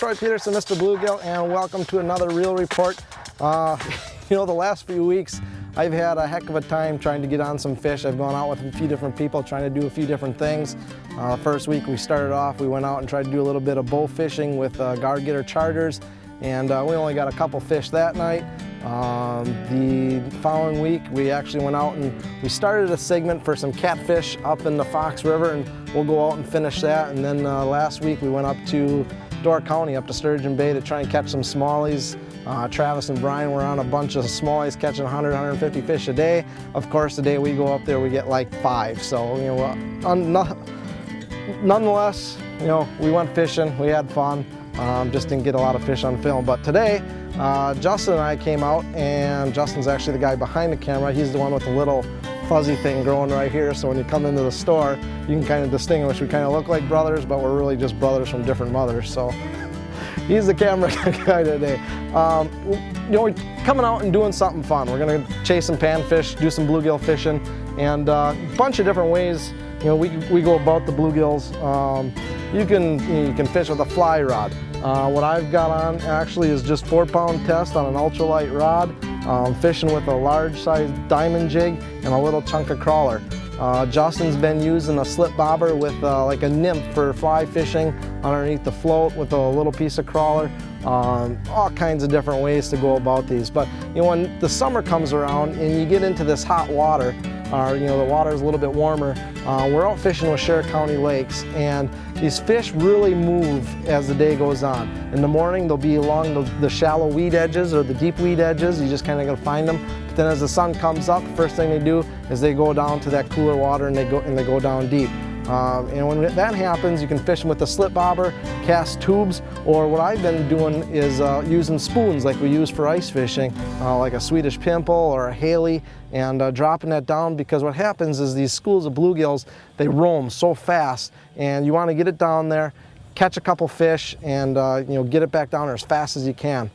Troy Peterson, Mr. Bluegill, and welcome to another Reel Report. You know, the last few weeks I've had a heck of a time trying to get on some fish. I've gone out with a few different people trying to do a few different things. First week we started off, we went out and tried to do a little bit of bow fishing with guard getter charters, and we only got a couple fish that night. The following week we actually went out and we started a segment for some catfish up in the Fox River, and we'll go out and finish that. And then last week we went up to Door County, up to Sturgeon Bay, to try and catch some smallies. Travis and Brian were on a bunch of smallies catching 100, 150 fish a day. Of course, the day we go up there we get like 5. So, you know, nonetheless, you know, we went fishing, we had fun. Just didn't get a lot of fish on film. But today, Justin and I came out, and Justin's actually the guy behind the camera. He's the one with the little fuzzy thing growing right here. So when you come into the store, you can kind of distinguish. We kind of look like brothers, but we're really just brothers from different mothers. So he's the camera guy today. You know, we're coming out and doing something fun. We're gonna chase some panfish, do some bluegill fishing, and a bunch of different ways. You know, we go about the bluegills. You can fish with a fly rod. What I've got on actually is just 4-pound test on an ultralight rod, fishing with a large size diamond jig and a little chunk of crawler. Justin's been using a slip bobber with like a nymph for fly fishing underneath the float with a little piece of crawler. All kinds of different ways to go about these. But you know, when the summer comes around and you get into this hot water, you know, the water is a little bit warmer, we're out fishing with Sheriff County lakes, and these fish really move as the day goes on. In the morning they'll be along the shallow weed edges or the deep weed edges. You just kind of gotta find them. But then as the sun comes up, the first thing they do is they go down to that cooler water and they go down deep. And when that happens, you can fish them with a slip bobber, cast tubes, or what I've been doing is using spoons like we use for ice fishing, like a Swedish pimple or a Haley, and dropping that down, because what happens is these schools of bluegills, they roam so fast, and you want to get it down there, catch a couple fish, and you know, get it back down there as fast as you can.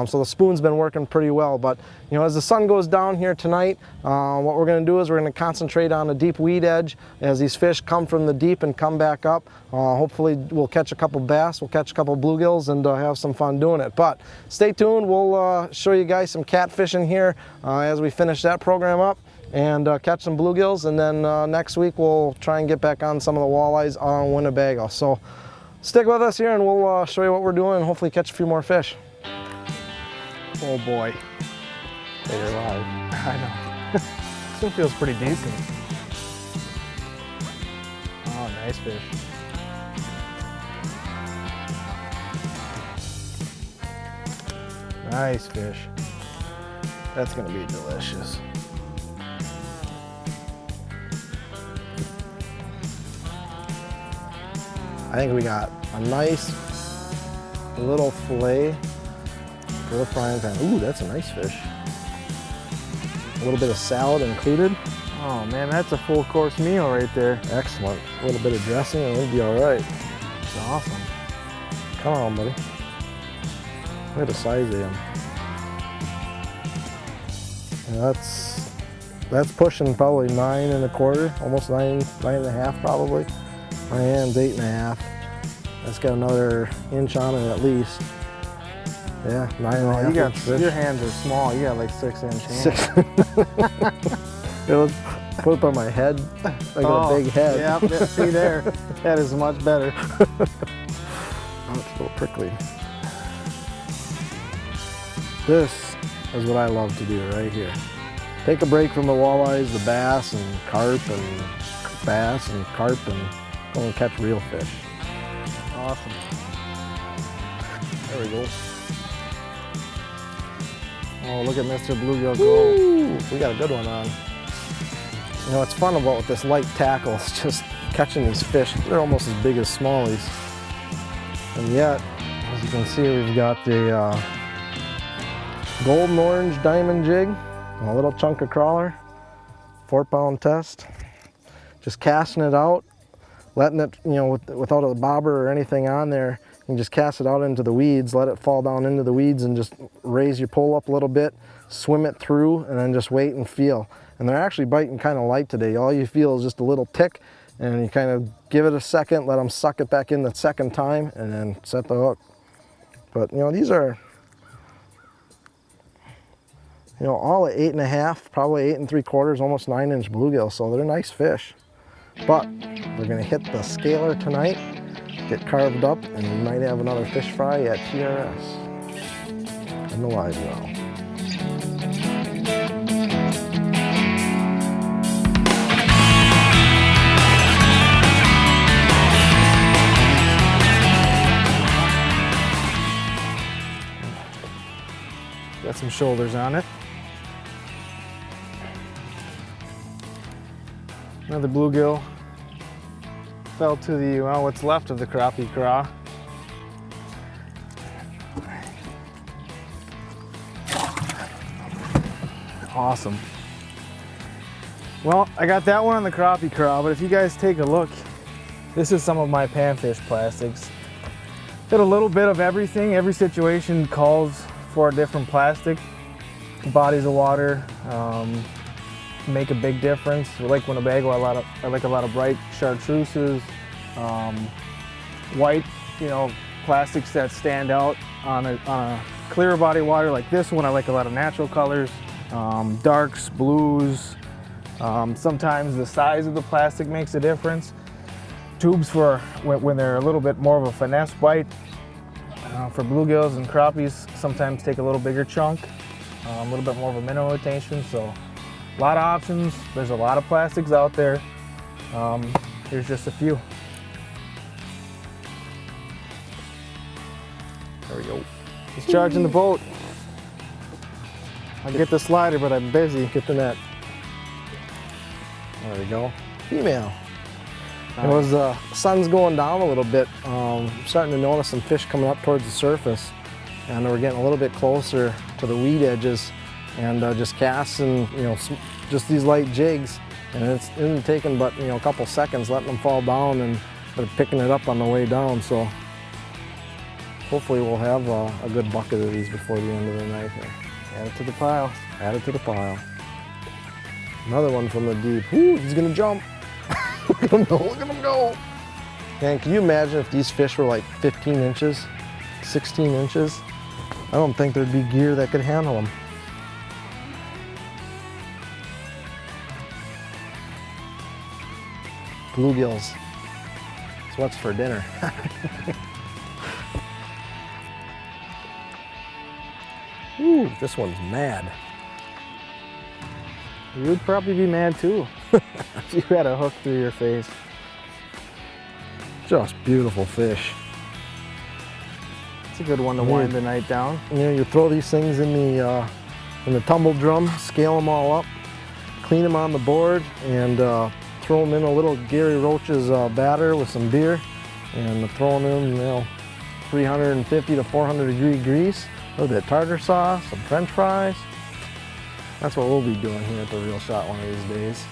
So the spoon's been working pretty well. But you know, as the sun goes down here tonight, what we're going to do is we're going to concentrate on the deep weed edge as these fish come from the deep and come back up. Hopefully we'll catch a couple bass, we'll catch a couple bluegills, and have some fun doing it. But stay tuned, we'll show you guys some catfishing here as we finish that program up, and catch some bluegills, and then next week we'll try and get back on some of the walleyes on Winnebago. So stick with us here and we'll show you what we're doing and hopefully catch a few more fish. Oh boy. Hey, you're live. I know. Still feels pretty decent. Oh, nice fish. Nice fish. That's gonna be delicious. I think we got a nice little fillet for the frying pan. Ooh, that's a nice fish. A little bit of salad included. Oh man, that's a full course meal right there. Excellent. A little bit of dressing and we'll be all right. That's awesome. Come on, buddy. Look at the size of him. And that's pushing probably 9 1/4, almost 9 1/2 probably. My hand's 8 1/2. That's got another inch on it at least. Yeah, 9 1/2 inch fish. Your hands are small. You got like 6-inch hands. 6. It was put up on my head, like a big head. Yeah, see there. That is much better. Oh, it's a little prickly. This is what I love to do right here. Take a break from the walleyes, the bass and carp, and bass and carp, and go and catch real fish. Awesome. There we go. Oh, look at Mr. Bluegill go. Woo! We got a good one on. You know, what's fun about with this light tackle is just catching these fish. They're almost as big as smallies. And yet, as you can see, we've got the golden orange diamond jig, and a little chunk of crawler, 4-pound test. Just casting it out, letting it, you know, without a bobber or anything on there, you can just cast it out into the weeds, let it fall down into the weeds, and just raise your pole up a little bit, swim it through, and then just wait and feel. And they're actually biting kind of light today. All you feel is just a little tick, and you kind of give it a second, let them suck it back in the second time, and then set the hook. But, you know, these are, you know, all at 8.5, probably 8 3/4, almost 9-inch bluegill, so they're nice fish. But we're gonna hit the scaler tonight, get carved up, and we might have another fish fry at TRS. In the live well. Got some shoulders on it. Another bluegill fell to the, well, what's left of the crappie craw. Awesome. Well, I got that one on the crappie craw, but if you guys take a look, this is some of my panfish plastics. Got a little bit of everything. Every situation calls for a different plastic. Bodies of water make a big difference. Like Winnebago, I like a lot of bright chartreuses, white, you know, plastics that stand out on a clear body of water like this one. I like a lot of natural colors, darks, blues. Sometimes the size of the plastic makes a difference. Tubes for when they're a little bit more of a finesse bite. For bluegills and crappies, sometimes take a little bigger chunk, a little bit more of a minnow retention. So a lot of options. There's a lot of plastics out there. Here's just a few. There we go. He's charging the boat. I'll get the slider, but I'm busy. Get the net. There we go. Female. It was sun's going down a little bit. I'm starting to notice some fish coming up towards the surface, and we're getting a little bit closer to the weed edges, and just casting, you know, just these light jigs, and it's isn't taking but, you know, a couple seconds, letting them fall down, and they're picking it up on the way down. So hopefully we'll have a good bucket of these before the end of the night here. Add it to the pile. Add it to the pile. Another one from the deep. Ooh, he's gonna jump. Look at him go, look at him go. Man, can you imagine if these fish were like 15 inches, 16 inches? I don't think there'd be gear that could handle them. Bluegills. That's what's for dinner. Ooh, this one's mad. You would probably be mad too if you had a hook through your face. Just beautiful fish. It's a good one to wind the night down. You know, you throw these things in the tumble drum, scale them all up, clean them on the board, and throw them in a little Gary Roach's batter with some beer, and throw them in, you know, 350 to 400 degree grease, a little bit of tartar sauce, some French fries. That's what we'll be doing here at the Real Shot one of these days.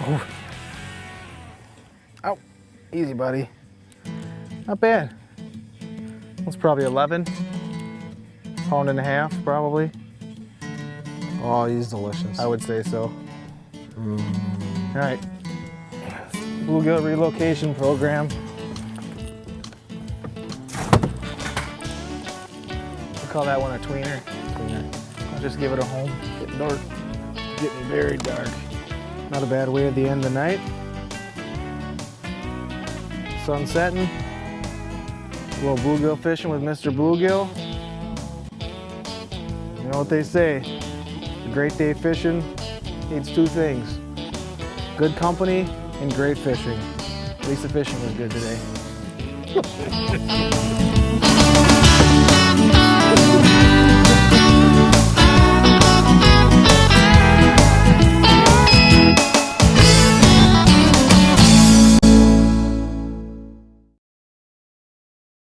Oh. Ow. Easy, buddy. Not bad. That's probably 11. Pound and a half, probably. Oh, he's delicious. I would say so. All right. Bluegill relocation program. Call that one a tweener. I'll just give it a home. Getting dark. Getting very dark. Not a bad way at the end of the night. Sun setting. A little bluegill fishing with Mr. Bluegill. You know what they say, a great day fishing needs two things: good company and great fishing. At least the fishing was good today.